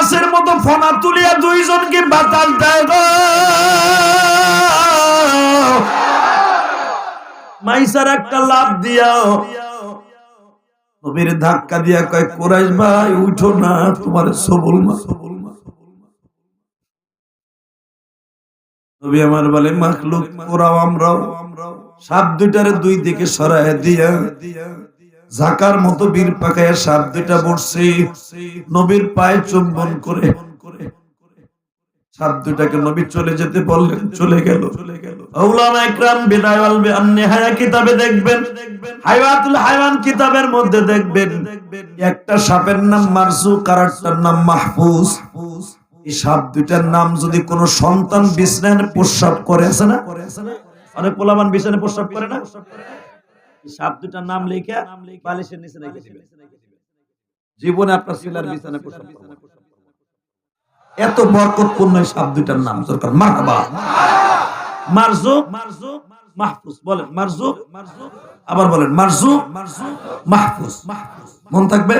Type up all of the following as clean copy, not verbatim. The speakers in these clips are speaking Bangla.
মাছের মতো ফনা তুলিয়া দুইজনকে বাতাস দেয় গো। মাইসার একটা লাভ দিয়াও নবীর ধাক্কা দিয়া কয় কুরাইশ ভাই উঠো না, তোমার সবল মা। নবী আমার বলে মাখলুক ওরাও আমরাও সাপ দুইটারে দুই দিকে সরায় দিয়া ঝাঁকার মতো বীর পাকায়া সাপ দুইটা বসছে নবীর পায়ে চুম্বন করে সাপ দুইটাকে নবী চলে যেতে বললেন, চলে গেল। উলামা ইকরাম বিদায় ওয়াল নিহায়া কিতাবে দেখবেন, হায়াতুল হায়াওয়ান কিতাবের মধ্যে দেখবেন একটা সাপের নাম মারজুক আর একটার নাম মাহফুজ। এই সাপ দুইটার নাম যদি কোন সন্তান বিছানায় প্রস্রাব করে, আছে না অনেক পোলাপান বিছানায় প্রস্রাব করে না, সাপ দুইটার নাম লেখা বালিশের নিচে রেখে দিবেন, জীবনে আপনার ছেলের বিছানায় প্রস্রাব করবে না। এত বরকতপূর্ণ সাপ দুইটার নাম দরকার। মারহাবা। মারজুক মাহফুজ বলেন, মারজুক আবার বলেন মারজুক মাহফুজ। মন থাকবে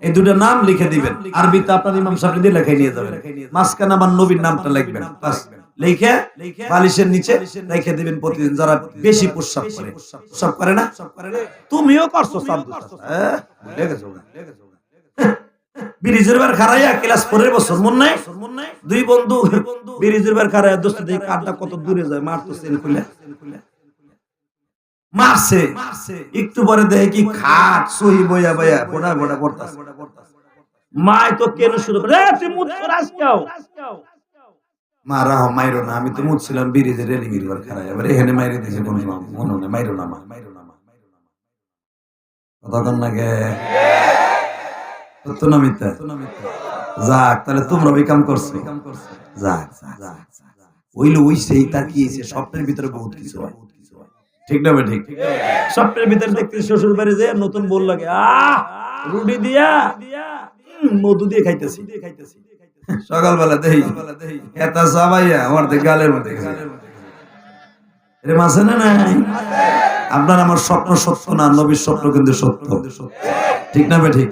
এই দুটো নাম লিখে দিবেন, আরবিতে আপনার ইমাম সাহেব দিয়ে লেখাই নিয়ে যাবেন, মাঝখানে আমার নবীর নামটা লিখবেন, বাস লিখে বালিশের নিচে রেখে দিবেন। প্রতিদিন যারা বেশি প্রস্রাব করে না, তুমিও করছো ব্রিজের বার খারাইয়া ক্লাস 4 বছর মন নাই, দুই বন্ধু ব্রিজের বার খারাইয়া দোস্ত দেখি কারটা কত দূরে যায়, মারতো চেন খুলে মারছে, একটু পরে দেখে কি খাট সহি বইয়া বইয়া বড়া বড়া পড়তাছে। মাই তো কেন শুরু করে তুই মুত কর আজকাও, মারা মাইরো না, আমি তো মুতছিলাম ব্রিজের রেলিং এর বার খারাইয়া, এবারে এখানে মাইরে দিয়েছে কোন মনে নেই, মাইরো না মা, কথা কন লাগে তো না মিথ্যা। যাক তাহলে তোমরা ওই কাম করছো, যাক ওইলো ওই সেই তাকিয়েছে, স্বপ্নের ভিতরে বহুত কিছু হয়, ঠিক না ভাই? ঠিক স্বপ্নের ভিতরে দেখতে শ্বশুর বাড়ি যে নতুন বল লাগে, রুটি দিয়া মধু দিয়ে খাইতেছি, সকালবেলা দেখি এটা সাবাইয়া আমার গালের মধ্যে এরকম আছে না নাই? আপনার আমার স্বপ্ন সত্য না, নবীর স্বপ্ন কিন্তু সত্য, ঠিক না ভাই? ঠিক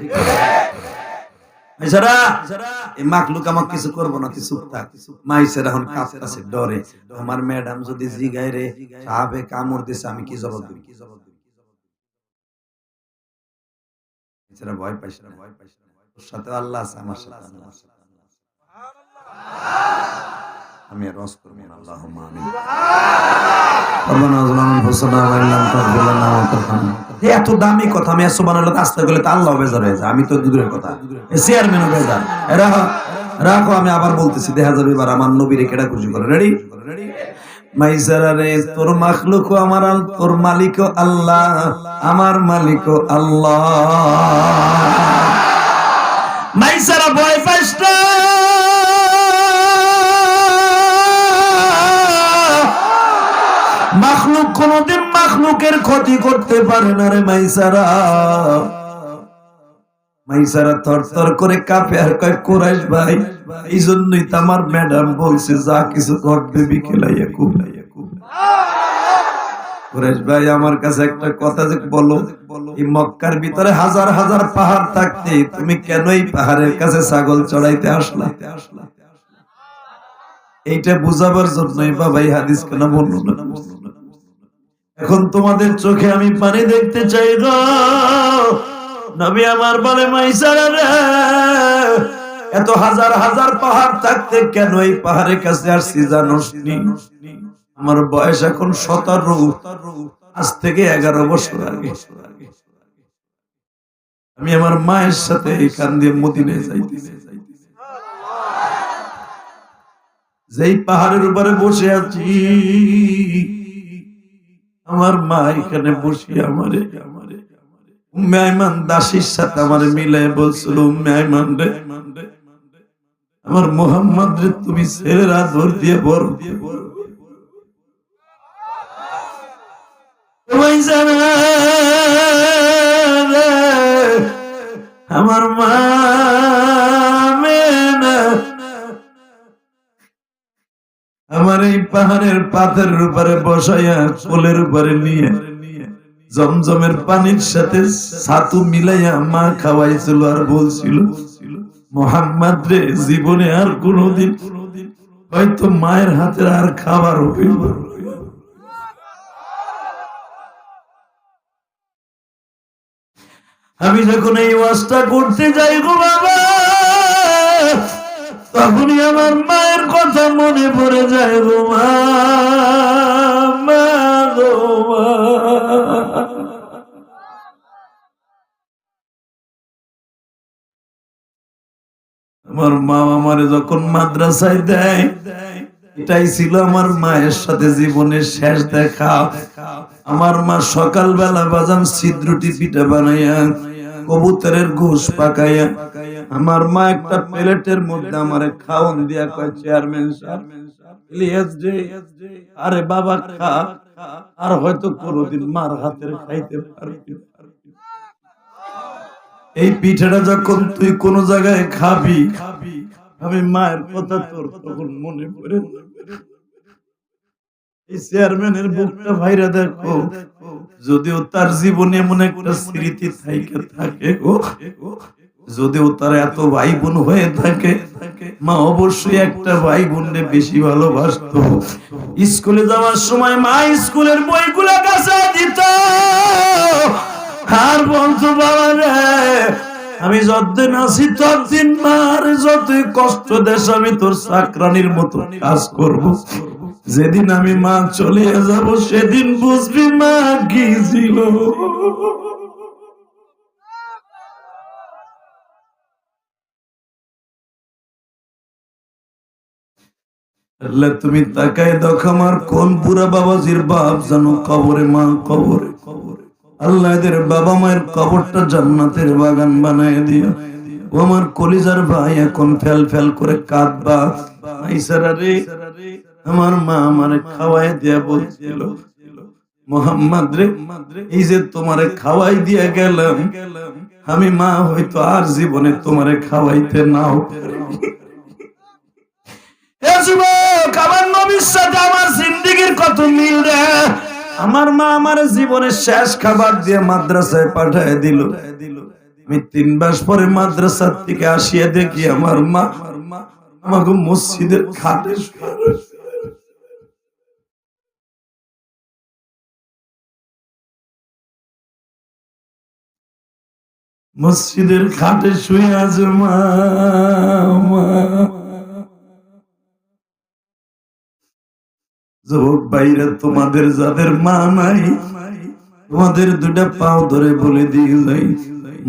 এছাড়া এই মাখলুক আমাকে কিছু করবো না, তুই চুপ থাক। মাইসের এখন কাঁপতাছে ডরে, আমার ম্যাডাম যদি জিগায় রে সাহাবে কামড় দিছে আমি কি জবাব দিব? এছাড়া ভয় পাইস না, তোর সাথে আল্লাহ আছে, আমার সাথে আল্লাহ আছে, আমি আর রস করবো না। আল্লাহুম্মা আমিন। এত দামি কথা আমি সুবহানাল্লাহ আস্তে বলে তো আল্লাহ বেজার হয়ে যায়, আমি তো দূরের কথা চেয়ারম্যানও বেজার। রাখো আমি আবার বলতেছি, দেখা যাবে এবার আমার নবীরে কেডা খুশি করে। রেডি? মাইসারা রে তোর মাখলুক আমার, তোর মালিক আল্লাহ, আমার মালিক আল্লাহ। মাইসারা ভয় পাইস না, মাখলুক কোনদিন মাখলুকের ক্ষতি করতে পারে না রে মাইসারা। মাইসারা থরথর করে কাঁপে আর কয় কুরাইশ ভাই এই জন্যই তো আমার ম্যাডাম বলছে যা কিছু ঘটবে বিকেলাইয়া কুলাইয়া। কুরাইশ ভাই আমার কাছে একটা কথা যে বলো, এই মক্কার ভিতরে হাজার হাজার পাহাড় থাকতে তুমি কেন এই পাহাড়ের কাছে ছাগল চড়াইতে আসলা? এইটা বুঝাবার জন্যই বাবা এই হাদিস কেন বর্ণনা। এখন তোমাদের চোখে আমি পানি দেখতে চাই গো। নবী আমার বলে মাইসারা রে এত হাজার হাজার পাহাড় থাকতে কেন এই পাহাড়ের কাছে আসছি জানোস নি? আমার বয়স এখন 17, আজ থেকে 11 বছর আগে আমি আমার মায়ের সাথে এখান দিয়ে মদিনায় যাইতেছি। যেই পাহাড়ের উপরে বসে আছি আমার মা এখানে বসে আমারে উম্মে আইমান দাসীর সাথে আমারে মিলে বলছিল, উম্মে আইমান রে আমার মুহাম্মদ রে তুমি ছেলের আদর দিয়ে বড় আমার মা আমার এই পাহাড়ের পাথরের উপরে বসাইয়া কোলের উপরে নিয়ে জমজমের পানির সাথে ছাতু মিলাইয়া মা খাওয়াইছিল আর বলছিল মোহাম্মদ রে জীবনে আর কোনোদিন হয়তো মায়ের হাতের আর খাবার হইব। আমি যখন এই ওয়াজটা করতে যাই গো বাবা, তখনই আমার মায়ের কথা মনে পড়ে যায় গো মা, মা গো মা। আমার মা আমারে যখন মাদ্রাসায় দেয়, এটাই ছিল আমার মায়ের সাথে জীবনের শেষ দেখা। আমার মা সকালবেলা বাজান ছিদ্রুটি পিঠা বানাইয়া, কবুতরের গোশ পাকাইয়া, আমার মা একটা প্লেটের মধ্যে আমারে খাওন দিয়া কয়, চেয়ারম্যান সাহেব ইলিয়াস রে, আরে বাবা খা, আর হয়তো কোনোদিন মার হাতের খাইতে পারবি। এই পিঠাটা যখন তুই কোন জায়গায় খাবি, আমি মায়ের কথা তোর তখন মনে পড়ে। এই চেয়ারম্যানের বুকটা ভাইরা দেখো, যদিও তার জীবনে এমন একটা স্মৃতি থাকে গো, যদিও তার এত ভাই বোন হয়ে থাকে, মা অবশ্যই একটা ভাই বোনকে বেশি ভালোবাসতো। স্কুলে যাওয়ার সময় মা স্কুলের বইগুলো কাছে দিত আর বলতো, বাবা রে আমি যতদিন আছি ততদিন মার যতই কষ্ট দেশ আমি তোর চাকরানির মতো কাজ করব। যেদিন আমি মা চলে যাব সেদিন বুঝবি মা কি ছিল। আল্লাহ তুমি তাকায় দেখো আমার কোন বুড়া বাবাজির বাপ জানো কবরে, মা কবরে। আল্লাহ এদের বাবা মায়ের কবরটা জান্নাতের বাগান বানায় দিও। ও আমার কলিজার ভাই এখন ফেল ফেল করে কাঁদবা, আইসারা রে আমার মা আমারে খাওয়াই দিয়া বলছিল, মোহাম্মদ রে এই যে তোমারে খাওয়াই দিয়া গেলাম, আমি মা হয়তো আর জীবনে তোমারে খাওয়াইতে নাও পারি। আমার নবীর সাথে আমার জিন্দেগির কত মিল রে। আমার মা আমার জীবনের শেষ খাবার দিয়ে মাদ্রাসায় পাঠায় দিল। আমি 3 মাস পরে মাদ্রাসা থেকে আসিয়া দেখি আমার মা আমাকে মসজিদের খাটে শুয়ে আছে। মা যুবক ভাইরা, তোমাদের যাদের মা নাই, তোমাদের 2টা পাও ধরে বলে দিয়ে যাই,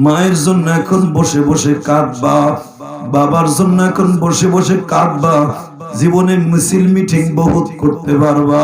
মায়ের জন্য এখন বসে বসে কাঁদবা, বাবার জন্য এখন বসে বসে কাঁদবা, জীবনে মিছিল মিটিং বহুত করতে পারবা।